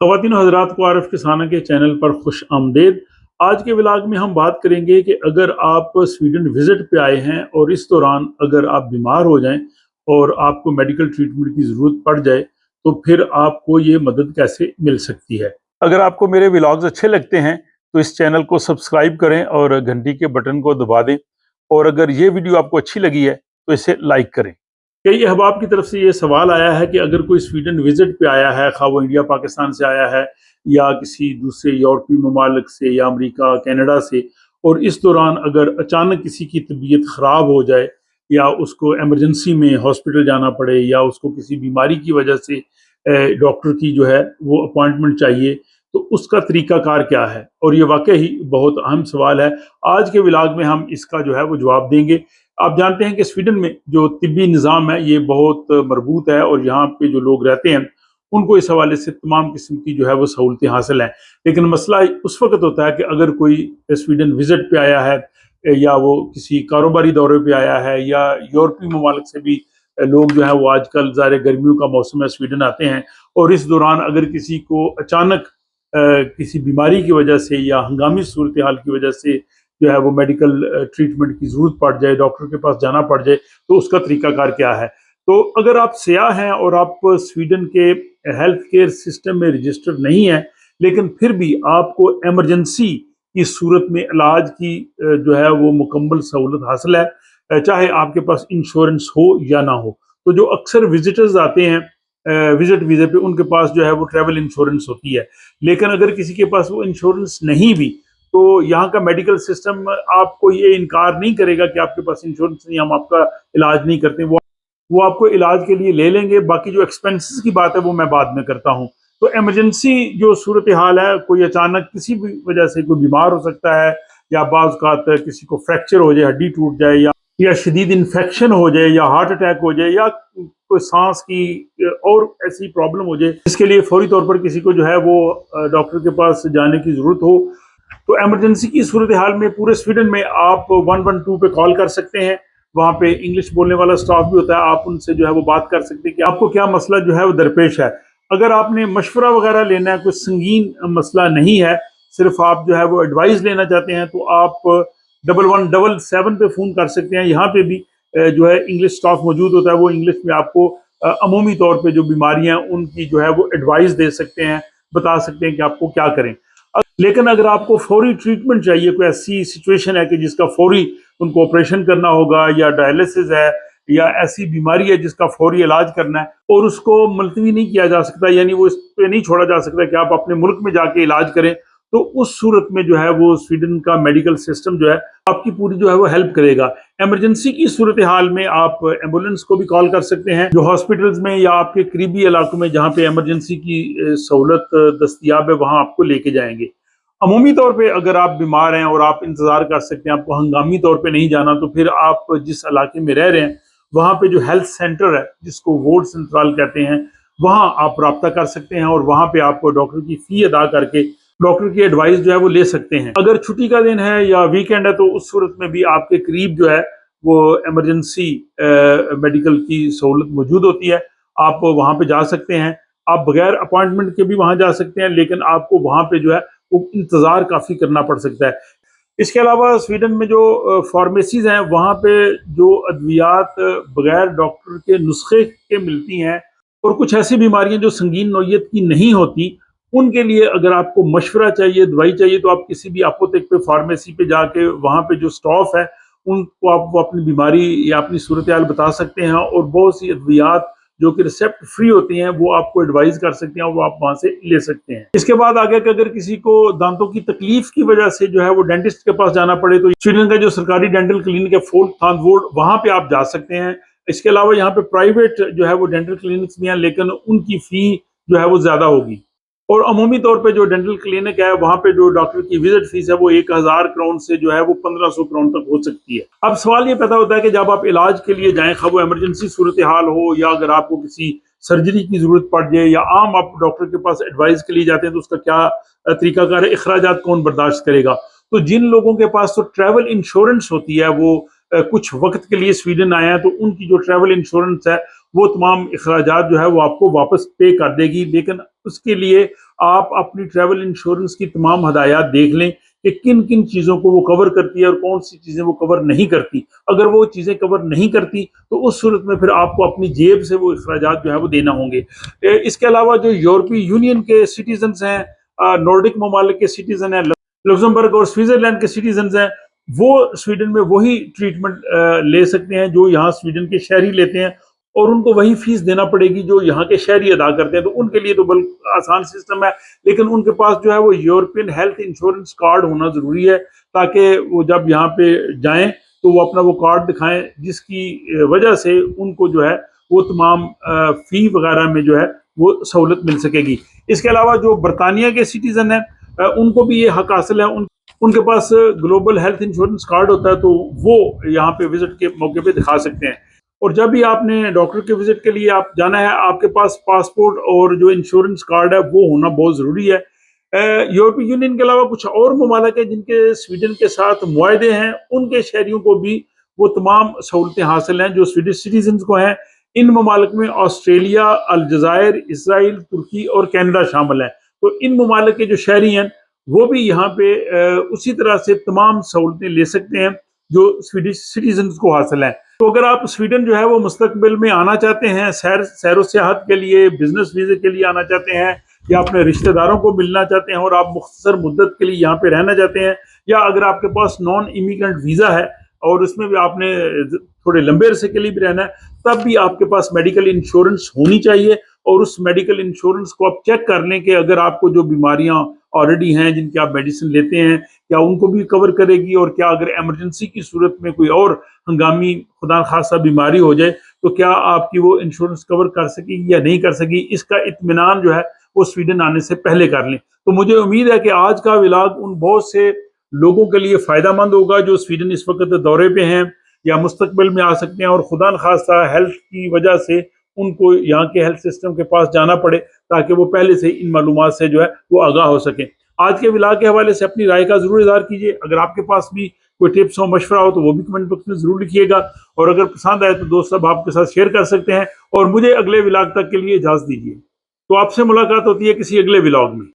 ख़वातीन और हज़रात को आरिफ किसाना के चैनल पर खुश आमदेद। आज के व्लॉग में हम बात करेंगे कि अगर आप स्वीडन विज़िट पे आए हैं और इस दौरान अगर आप बीमार हो जाएं और आपको मेडिकल ट्रीटमेंट की ज़रूरत पड़ जाए तो फिर आपको ये मदद कैसे मिल सकती है। अगर आपको मेरे व्लॉग्स अच्छे लगते हैं तो इस चैनल को सब्सक्राइब करें और घंटी के बटन को दबा दें, और अगर ये वीडियो आपको अच्छी लगी है तो इसे लाइक करें। कई अहबाब की तरफ से ये सवाल आया है कि अगर कोई स्वीडन विजिट पे आया है, खा वो इंडिया पाकिस्तान से आया है या किसी दूसरे यूरोपीय ममालिक से या अमेरिका कनाडा से, और इस दौरान अगर अचानक किसी की तबीयत ख़राब हो जाए या उसको इमरजेंसी में हॉस्पिटल जाना पड़े या उसको किसी बीमारी की वजह से डॉक्टर की जो है वो अपॉइंटमेंट चाहिए, तो उसका तरीक़ाकार क्या है। और ये वाकई ही बहुत अहम सवाल है। आज के व्लॉग में हम इसका जो है वो जवाब देंगे। आप जानते हैं कि स्वीडन में जो तिब्बी निज़ाम है ये बहुत मरबूत है और यहाँ पे जो लोग रहते हैं उनको इस हवाले से तमाम किस्म की जो है वो सहूलतें हासिल हैं। लेकिन मसला उस वक्त होता है कि अगर कोई स्वीडन विजिट पे आया है या वो किसी कारोबारी दौरे पे आया है या यूरोपीय ममालिक से भी लोग जो है वो आजकल ज़ाहिर गर्मियों का मौसम है स्वीडन आते हैं, और इस दौरान अगर किसी को अचानक किसी बीमारी की वजह से या हंगामी सूरत हाल की वजह से जो है वो मेडिकल ट्रीटमेंट की ज़रूरत पड़ जाए, डॉक्टर के पास जाना पड़ जाए, तो उसका तरीक़ाकार क्या है। तो अगर आप सयाह हैं और आप स्वीडन के हेल्थ केयर सिस्टम में रजिस्टर नहीं है, लेकिन फिर भी आपको एमरजेंसी की सूरत में इलाज की जो है वो मुकम्मल सहूलत हासिल है, चाहे आपके पास इंश्योरेंस हो या ना हो। तो जो अक्सर विजिटर्स आते हैं विजिट वीज़े पे, उनके पास जो है वो ट्रैवल इंश्योरेंस होती है। लेकिन अगर किसी के पास वो इंश्योरेंस नहीं भी, तो यहाँ का मेडिकल सिस्टम आपको ये इनकार नहीं करेगा कि आपके पास इंश्योरेंस नहीं, हम आपका इलाज नहीं करते। वो आपको इलाज के लिए ले लेंगे। बाकी जो एक्सपेंसेस की बात है वो मैं बाद में करता हूँ। तो इमरजेंसी जो सूरत हाल है, कोई अचानक किसी भी वजह से कोई बीमार हो सकता है या बाज़ औक़ात किसी को फ्रैक्चर हो जाए, हड्डी टूट जाए या शदीद इन्फेक्शन हो जाए या हार्ट अटैक हो जाए या कोई सांस की और ऐसी प्रॉब्लम हो जाए जिसके लिए फौरी तौर पर किसी को जो है वो डॉक्टर के पास जाने की ज़रूरत हो, तो इमरजेंसी की सूरत हाल में पूरे स्वीडन में आप 112 पे कॉल कर सकते हैं। वहाँ पे इंग्लिश बोलने वाला स्टाफ भी होता है, आप उनसे जो है वो बात कर सकते हैं कि आपको क्या मसला जो है वो दरपेश है। अगर आपने मशवरा वगैरह लेना है, कोई संगीन मसला नहीं है, सिर्फ आप जो है वो एडवाइस लेना चाहते हैं, तो आप 1177 पे फ़ोन कर सकते हैं। यहाँ पे भी जो है इंग्लिश स्टाफ मौजूद होता है, वो इंग्लिश में आपको अमूमी तौर पर जो बीमारियाँ उनकी जो है वो एडवाइस दे सकते हैं, बता सकते हैं कि आपको क्या करें। लेकिन अगर आपको फौरी ट्रीटमेंट चाहिए, कोई ऐसी सिचुएशन है कि जिसका फौरी उनको ऑपरेशन करना होगा या डायलिसिस है या ऐसी बीमारी है जिसका फौरी इलाज करना है और उसको मुलतवी नहीं किया जा सकता, यानी वो इस पे नहीं छोड़ा जा सकता कि आप अपने मुल्क में जाके इलाज करें, तो उस सूरत में जो है वो स्वीडन का मेडिकल सिस्टम जो है आपकी पूरी जो है वो हेल्प करेगा। इमरजेंसी की सूरत हाल में आप एम्बुलेंस को भी कॉल कर सकते हैं, जो हॉस्पिटल्स में या आपके करीबी इलाकों में जहाँ पे इमरजेंसी की सहूलत दस्तियाब है वहाँ आपको लेके जाएंगे। अमूमी तौर पे अगर आप बीमार हैं और आप इंतज़ार कर सकते हैं, आपको हंगामी तौर पे नहीं जाना, तो फिर आप जिस इलाके में रह रहे हैं वहाँ पे जो हेल्थ सेंटर है जिसको वार्ड सेंट्रल कहते हैं, वहाँ आप रब्ता कर सकते हैं और वहाँ पे आप डॉक्टर की फ़ी अदा करके डॉक्टर की एडवाइस जो है वो ले सकते हैं। अगर छुट्टी का दिन है या वीकेंड है तो उस सूरत में भी आपके करीब जो है वो इमरजेंसी मेडिकल की सहूलत मौजूद होती है, आप वहाँ पे जा सकते हैं। आप बगैर अपॉइंटमेंट के भी वहाँ जा सकते हैं, लेकिन आपको वहाँ पे जो है वो इंतज़ार काफ़ी करना पड़ सकता है। इसके अलावा स्वीडन में जो फार्मेसीज़ हैं वहाँ पे जो अद्वियात बगैर डॉक्टर के नुस्खे के मिलती हैं, और कुछ ऐसी बीमारियाँ जो संगीन नौइयत की नहीं होती, उनके लिए अगर आपको मशवरा चाहिए, दवाई चाहिए, तो आप किसी भी एपोथेक पे, फार्मेसी पे जाके वहाँ पे जो स्टाफ है उनको आप वो अपनी बीमारी या अपनी सूरत हाल बता सकते हैं, और बहुत सी अद्वियात जो कि रिसेप्ट फ्री होती हैं वो आपको एडवाइस कर सकते हैं, वो आप वहाँ से ले सकते हैं। इसके बाद आगे कि अगर किसी को दांतों की तकलीफ की वजह से जो है वो डेंटिस्ट के पास जाना पड़े, तो स्वीडन का जो सरकारी डेंटल क्लिनिक है फोर्थ थानवोर्ड, वहाँ पे आप जा सकते हैं। इसके अलावा यहाँ पे प्राइवेट जो है वो डेंटल क्लिनिक्स भी हैं, लेकिन उनकी फ़ी जो है वो ज़्यादा होगी। और अमूमी तौर पे जो डेंटल क्लिनिक है वहाँ पे जो डॉक्टर की विजिट फीस है वो 1000 क्राउन से जो है वो 1500 क्राउन तक हो सकती है। अब सवाल ये पैदा होता है कि जब आप इलाज के लिए जाएं, खा वो इमरजेंसी सूरत हाल हो या अगर आपको किसी सर्जरी की जरूरत पड़ जाए या आम आप डॉक्टर के पास एडवाइस के लिए जाते हैं, तो उसका क्या तरीकाकार है, अखराजात कौन बर्दाश्त करेगा। तो जिन लोगों के पास तो ट्रैवल इंश्योरेंस होती है, वो कुछ वक्त के लिए स्वीडन आए हैं, तो उनकी जो ट्रैवल इंश्योरेंस है वो तमाम अखराजात जो है वो आपको वापस पे कर देगी। लेकिन उसके लिए आप अपनी ट्रैवल इंश्योरेंस की तमाम हदायत देख लें कि किन किन चीज़ों को वो कवर करती है और कौन सी चीज़ें वो कवर नहीं करती। अगर वो चीज़ें कवर नहीं करती तो उस सूरत में फिर आपको अपनी जेब से वो अखराजात जो है वो देना होंगे। इसके अलावा जो यूरोपीय यूनियन के सिटीजन्स हैं, नॉर्डिक ममालिक के सिटीजन हैं, लग्जमबर्ग और स्विट्जरलैंड के सिटीजन हैं, वो स्वीडन में वही ट्रीटमेंट ले सकते हैं जो यहाँ स्वीडन के शहरी लेते हैं, और उनको वही फीस देना पड़ेगी जो यहाँ के शहरी अदा करते हैं। तो उनके लिए तो बल आसान सिस्टम है, लेकिन उनके पास जो है वो यूरोपियन हेल्थ इंश्योरेंस कार्ड होना ज़रूरी है, ताकि वो जब यहाँ पे जाएं तो वो अपना वो कार्ड दिखाएं, जिसकी वजह से उनको जो है वो तमाम फ़ी वगैरह में जो है वो सहूलत मिल सकेगी। इसके अलावा जो बरतानिया के सिटीज़न हैं, उनको भी ये हक हासिल है। उनके पास ग्लोबल हेल्थ इंश्योरेंस कार्ड होता है, तो वो यहाँ पे विजिट के मौके पे दिखा सकते हैं। और जब भी आपने डॉक्टर के विजिट के लिए आप जाना है, आपके पास पासपोर्ट और जो इंश्योरेंस कार्ड है वो होना बहुत ज़रूरी है। यूरोपीय यूनियन के अलावा कुछ और ममालिक हैं जिनके स्वीडन के साथ मुआहदे हैं, उनके शहरियों को भी वो तमाम सहूलतें हासिल हैं जो स्वीडिश सिटीजन्स को हैं। इन ममालिक में ऑस्ट्रेलिया, अलजायर, इसराइल, तुर्की और कनाडा शामिल हैं। तो इन ममालिक के जो शहरी हैं वो भी यहाँ पे उसी तरह से तमाम सहूलतें ले सकते हैं जो स्वीडिश सिटीजन्स को हासिल हैं। तो अगर आप स्वीडन जो है वो मुस्तकबिल में आना चाहते हैं, सैर सियाहत के लिए, बिजनेस वीज़े के लिए आना चाहते हैं, या अपने रिश्तेदारों को मिलना चाहते हैं और आप मुख्तसर मुद्दत के लिए यहाँ पे रहना चाहते हैं, या अगर आपके पास नॉन इमिग्रेंट वीज़ा है और उसमें भी आपने थोड़े लंबे अरसे के लिए भी रहना है, तब भी आपके पास मेडिकल इंश्योरेंस होनी चाहिए। और उस मेडिकल इंश्योरेंस को आप चेक कर लें कि अगर आपको जो बीमारियां ऑलरेडी हैं जिनकी आप मेडिसिन लेते हैं, क्या उनको भी कवर करेगी, और क्या अगर इमरजेंसी की सूरत में कोई और हंगामी खुदा खासा बीमारी हो जाए तो क्या आपकी वो इंश्योरेंस कवर कर सकेगी या नहीं कर सकेगी। इसका इत्मीनान जो है वो स्वीडन आने से पहले कर लें। तो मुझे उम्मीद है कि आज का व्लॉग उन बहुत से लोगों के लिए फ़ायदा मंद होगा जो स्वीडन इस वक्त दौरे पे हैं या मुस्तकबिल में आ सकते हैं, और खुदा न खासा हेल्थ की वजह से उनको यहाँ के हेल्थ सिस्टम के पास जाना पड़े, ताकि वो पहले से इन मालूमात से जो है वो आगाह हो सकें। आज के व्लॉग के हवाले से अपनी राय का ज़रूर इज़हार कीजिए। अगर आपके पास भी कोई टिप्स हो, मशवरा हो, तो वो भी कमेंट बॉक्स में ज़रूर लिखिएगा। और अगर पसंद आए तो दोस्त सब आपके साथ शेयर कर सकते हैं। और मुझे अगले व्लॉग तक के लिए इजाज़त दीजिए। तो आपसे मुलाकात होती है किसी अगले व्लॉग में।